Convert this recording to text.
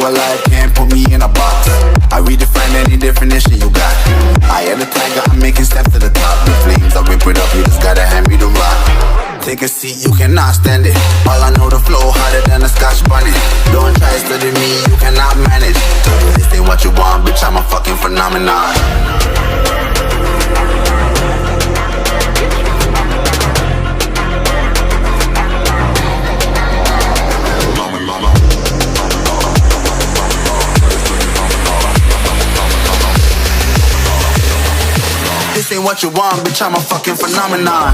a life, can't put me in a box. I redefine any definition you got. I am the tiger, I'm making steps to the top. The flames, I whip it up, you just gotta hand me the rock. Take a seat, you cannot stand it. All I know, the flow harder than a Scotch bunny. Don't try study me, you cannot manage. This ain't what you want, bitch, I'm a fucking phenomenon. This ain't what you want, bitch, I'm a fucking phenomenon.